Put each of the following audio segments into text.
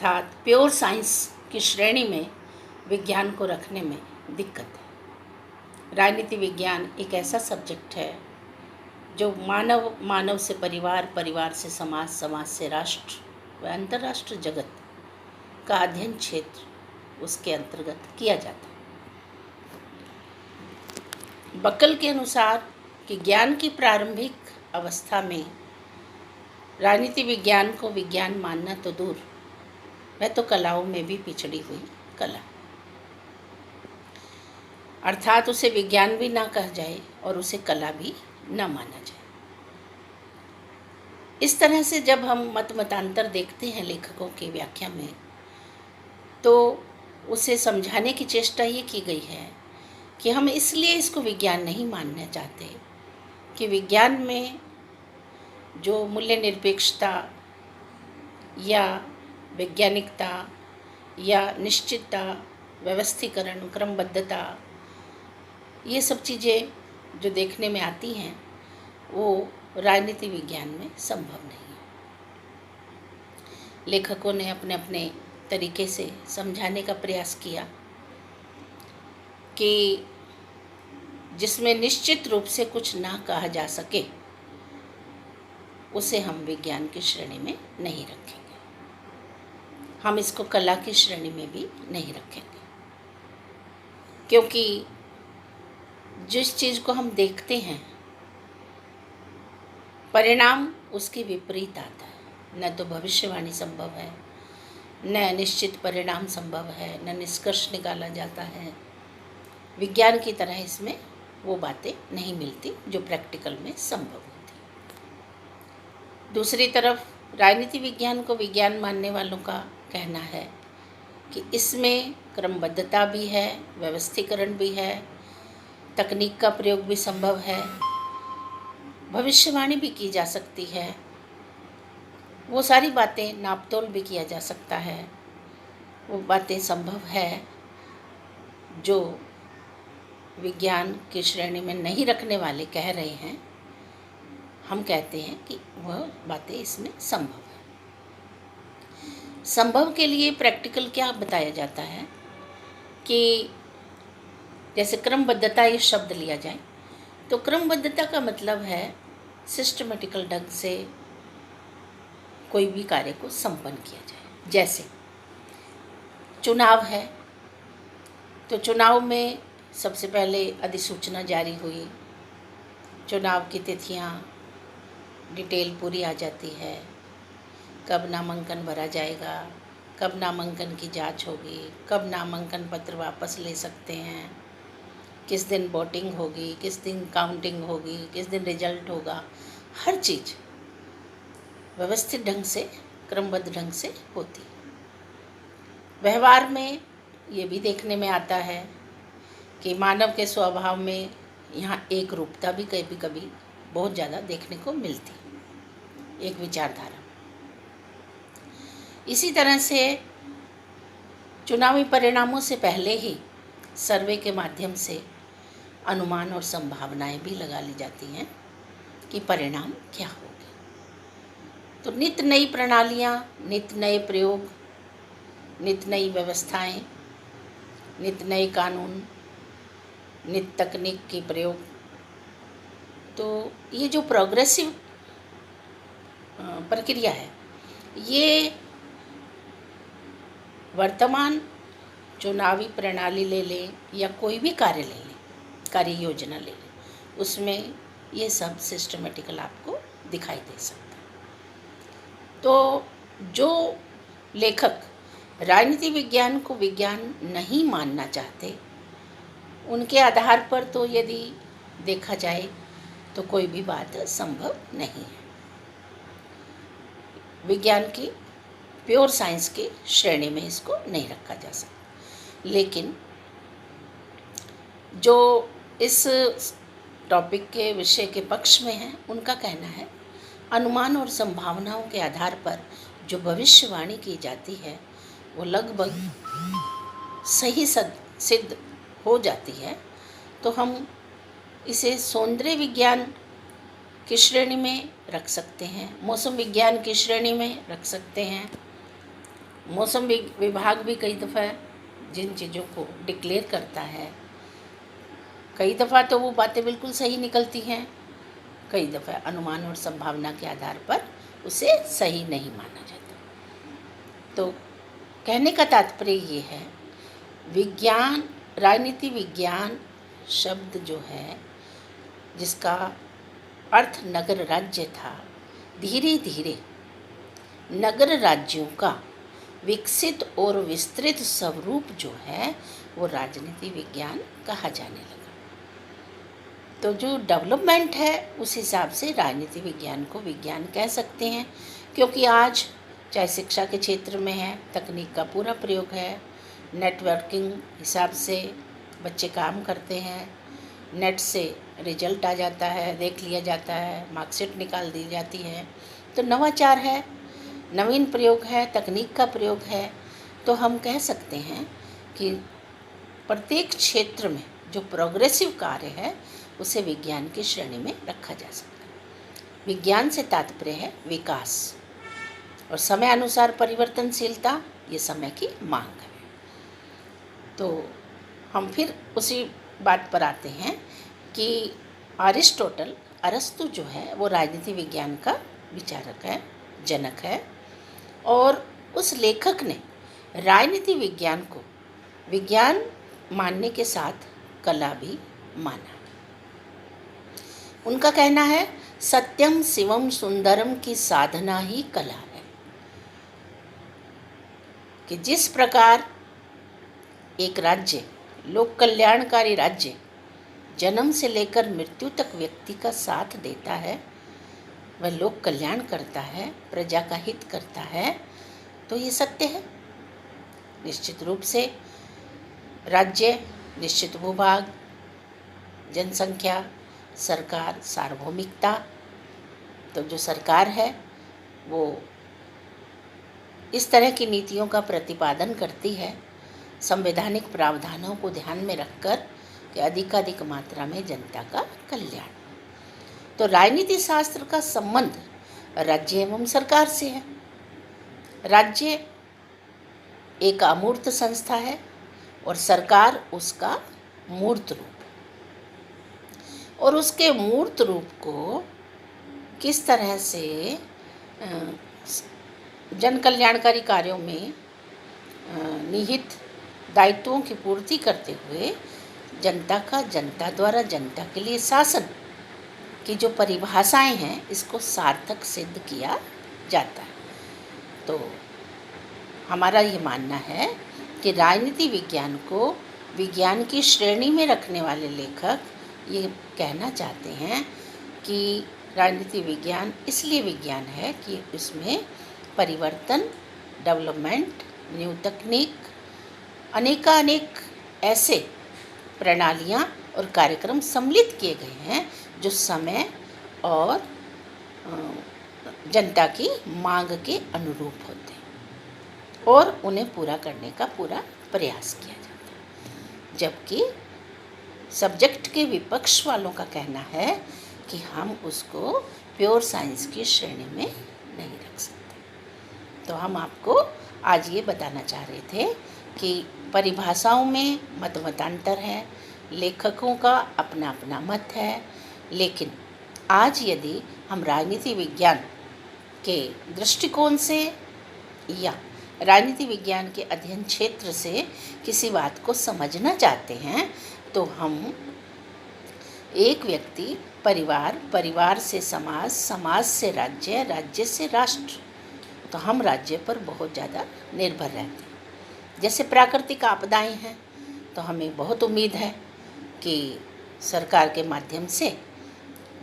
अर्थात pure science की श्रेणी में विज्ञान को रखने में दिक्कत है। राजनीति विज्ञान एक ऐसा सब्जेक्ट है जो मानव से परिवार, परिवार से समाज, समाज से राष्ट्र व अंतर्राष्ट्रीय जगत का अध्ययन क्षेत्र उसके अंतर्गत किया जाता है। बकल के अनुसार कि ज्ञान की प्रारंभिक अवस्था में राजनीति विज्ञान को विज्ञान मानना तो दूर, वह तो कलाओं में भी पिछड़ी हुई कला, अर्थात उसे विज्ञान भी ना कहा जाए और उसे कला भी ना माना जाए। इस तरह से जब हम मतांतर देखते हैं लेखकों की व्याख्या में, तो उसे समझाने की चेष्टा ये की गई है कि हम इसलिए इसको विज्ञान नहीं मानना चाहते कि विज्ञान में जो मूल्य निरपेक्षता या वैज्ञानिकता या निश्चितता, व्यवस्थीकरण, क्रमबद्धता, ये सब चीज़ें जो देखने में आती हैं वो राजनीति विज्ञान में संभव नहीं है। लेखकों ने अपने अपने तरीके से समझाने का प्रयास किया कि जिसमें निश्चित रूप से कुछ ना कहा जा सके उसे हम विज्ञान की श्रेणी में नहीं रखेंगे, हम इसको कला की श्रेणी में भी नहीं रखेंगे, क्योंकि जिस चीज़ को हम देखते हैं परिणाम उसके विपरीत आता है। न तो भविष्यवाणी संभव है, न निश्चित परिणाम संभव है, न निष्कर्ष निकाला जाता है। विज्ञान की तरह इसमें वो बातें नहीं मिलती जो प्रैक्टिकल में संभव होती। दूसरी तरफ राजनीति विज्ञान को विज्ञान मानने वालों का कहना है कि इसमें क्रमबद्धता भी है, व्यवस्थीकरण भी है, तकनीक का प्रयोग भी संभव है, भविष्यवाणी भी की जा सकती है, वो सारी बातें नापतोल भी किया जा सकता है, वो बातें संभव है जो विज्ञान की श्रेणी में नहीं रखने वाले कह रहे हैं। हम कहते हैं कि वह बातें इसमें संभव है। संभव के लिए प्रैक्टिकल क्या बताया जाता है कि जैसे क्रमबद्धता ये शब्द लिया जाए तो क्रमबद्धता का मतलब है सिस्टमेटिकल ढंग से कोई भी कार्य को संपन्न किया जाए। जैसे चुनाव है तो चुनाव में सबसे पहले अधिसूचना जारी हुई, चुनाव की तिथियां डिटेल पूरी आ जाती है, कब नामांकन भरा जाएगा, कब नामांकन की जांच होगी, कब नामांकन पत्र वापस ले सकते हैं, किस दिन वोटिंग होगी, किस दिन काउंटिंग होगी, किस दिन रिजल्ट होगा। हर चीज़ व्यवस्थित ढंग से, क्रमबद्ध ढंग से होती। व्यवहार में ये भी देखने में आता है कि मानव के स्वभाव में यहाँ एक रूपता भी कभी कभी बहुत ज़्यादा देखने को मिलती, एक विचारधारा। इसी तरह से चुनावी परिणामों से पहले ही सर्वे के माध्यम से अनुमान और संभावनाएं भी लगा ली जाती हैं कि परिणाम क्या होंगे। तो नित्य नई प्रणालियाँ, नित्य नए प्रयोग, नित्य नई व्यवस्थाएं, नित्य नए कानून, नित्य तकनीक के प्रयोग, तो ये जो प्रोग्रेसिव प्रक्रिया है ये वर्तमान चुनावी प्रणाली ले लें या कोई भी कार्य ले लें, कार्य योजना ले लें, उसमें ये सब सिस्टमेटिकल आपको दिखाई दे सकता है। तो जो लेखक राजनीति विज्ञान को विज्ञान नहीं मानना चाहते, उनके आधार पर तो यदि देखा जाए तो कोई भी बात संभव नहीं है। विज्ञान की प्योर साइंस की श्रेणी में इसको नहीं रखा जा सकता। लेकिन जो इस टॉपिक के विषय के पक्ष में हैं उनका कहना है अनुमान और संभावनाओं के आधार पर जो भविष्यवाणी की जाती है वो लगभग सही सिद्ध हो जाती है। तो हम इसे सौंदर्य विज्ञान की श्रेणी में रख सकते हैं, मौसम विज्ञान की श्रेणी में रख सकते हैं, मौसम विभाग भी कई दफ़ा जिन चीज़ों को डिक्लेयर करता है, कई दफ़ा तो वो बातें बिल्कुल सही निकलती हैं, कई दफ़ा अनुमान और संभावना के आधार पर उसे सही नहीं माना जाता। तो कहने का तात्पर्य ये है, विज्ञान, राजनीति विज्ञान शब्द जो है, जिसका अर्थ नगर राज्य था, धीरे धीरे नगर राज्यों का विकसित और विस्तृत स्वरूप जो है वो राजनीति विज्ञान कहा जाने लगा। तो जो डेवलपमेंट है उस हिसाब से राजनीति विज्ञान को विज्ञान कह सकते हैं, क्योंकि आज चाहे शिक्षा के क्षेत्र में है, तकनीक का पूरा प्रयोग है, नेटवर्किंग हिसाब से बच्चे काम करते हैं, नेट से रिजल्ट आ जाता है, देख लिया जाता है, मार्कशीट निकाल दी जाती है। तो नवाचार है, नवीन प्रयोग है, तकनीक का प्रयोग है। तो हम कह सकते हैं कि प्रत्येक क्षेत्र में जो प्रोग्रेसिव कार्य है उसे विज्ञान की श्रेणी में रखा जा सकता है। विज्ञान से तात्पर्य है विकास और समय अनुसार परिवर्तनशीलता, ये समय की मांग है। तो हम फिर उसी बात पर आते हैं कि अरस्तु जो है वो राजनीति विज्ञान का विचारक है, जनक है, और उस लेखक ने राजनीति विज्ञान को विज्ञान मानने के साथ कला भी माना। उनका कहना है, सत्यम शिवम सुंदरम की साधना ही कला है, कि जिस प्रकार एक राज्य, लोक कल्याणकारी राज्य, जन्म से लेकर मृत्यु तक व्यक्ति का साथ देता है, वह लोक कल्याण करता है, प्रजा का हित करता है, तो ये सत्य है। निश्चित रूप से राज्य, निश्चित भूभाग, जनसंख्या, सरकार, सार्वभौमिकता, तो जो सरकार है वो इस तरह की नीतियों का प्रतिपादन करती है, संवैधानिक प्रावधानों को ध्यान में रखकर कि अधिकाधिक मात्रा में जनता का कल्याण। तो राजनीति शास्त्र का संबंध राज्य एवं सरकार से है। राज्य एक अमूर्त संस्था है और सरकार उसका मूर्त रूप, और उसके मूर्त रूप को किस तरह से जन कल्याणकारी कार्यों में निहित दायित्वों की पूर्ति करते हुए जनता का, जनता द्वारा जनता के लिए शासन की जो परिभाषाएं हैं, इसको सार्थक सिद्ध किया जाता है। तो हमारा ये मानना है कि राजनीति विज्ञान को विज्ञान की श्रेणी में रखने वाले लेखक ये कहना चाहते हैं कि राजनीति विज्ञान इसलिए विज्ञान है कि इसमें परिवर्तन, डेवलपमेंट, न्यू तकनीक, अनेकानेक ऐसे प्रणालियाँ और कार्यक्रम सम्मिलित किए गए हैं जो समय और जनता की मांग के अनुरूप होते हैं और उन्हें पूरा करने का पूरा प्रयास किया जाता है। जबकि सब्जेक्ट के विपक्ष वालों का कहना है कि हम उसको प्योर साइंस की श्रेणी में नहीं रख सकते। तो हम आपको आज ये बताना चाह रहे थे कि परिभाषाओं में मतांतर है, लेखकों का अपना अपना मत है, लेकिन आज यदि हम राजनीति विज्ञान के दृष्टिकोण से या राजनीति विज्ञान के अध्ययन क्षेत्र से किसी बात को समझना चाहते हैं तो हम एक व्यक्ति, परिवार, परिवार से समाज, समाज से राज्य, राज्य से राष्ट्र, तो हम राज्य पर बहुत ज़्यादा निर्भर रहते हैं। जैसे प्राकृतिक आपदाएं हैं तो हमें बहुत उम्मीद है कि सरकार के माध्यम से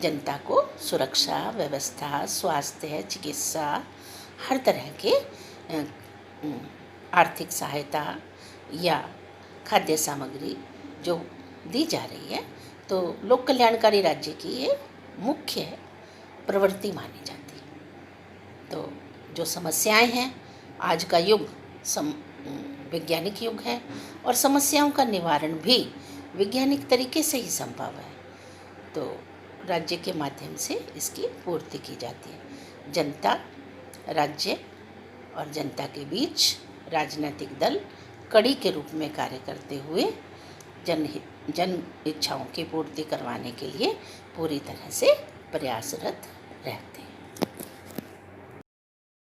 जनता को सुरक्षा व्यवस्था, स्वास्थ्य, चिकित्सा, हर तरह के आर्थिक सहायता या खाद्य सामग्री जो दी जा रही है, तो लोक कल्याणकारी राज्य की ये मुख्य प्रवृत्ति मानी जाती है। तो जो समस्याएं हैं, आज का युग वैज्ञानिक युग है और समस्याओं का निवारण भी वैज्ञानिक तरीके से ही संभव है। तो राज्य के माध्यम से इसकी पूर्ति की जाती है। जनता, राज्य और जनता के बीच राजनीतिक दल कड़ी के रूप में कार्य करते हुए जन इच्छाओं की पूर्ति करवाने के लिए पूरी तरह से प्रयासरत रहते हैं।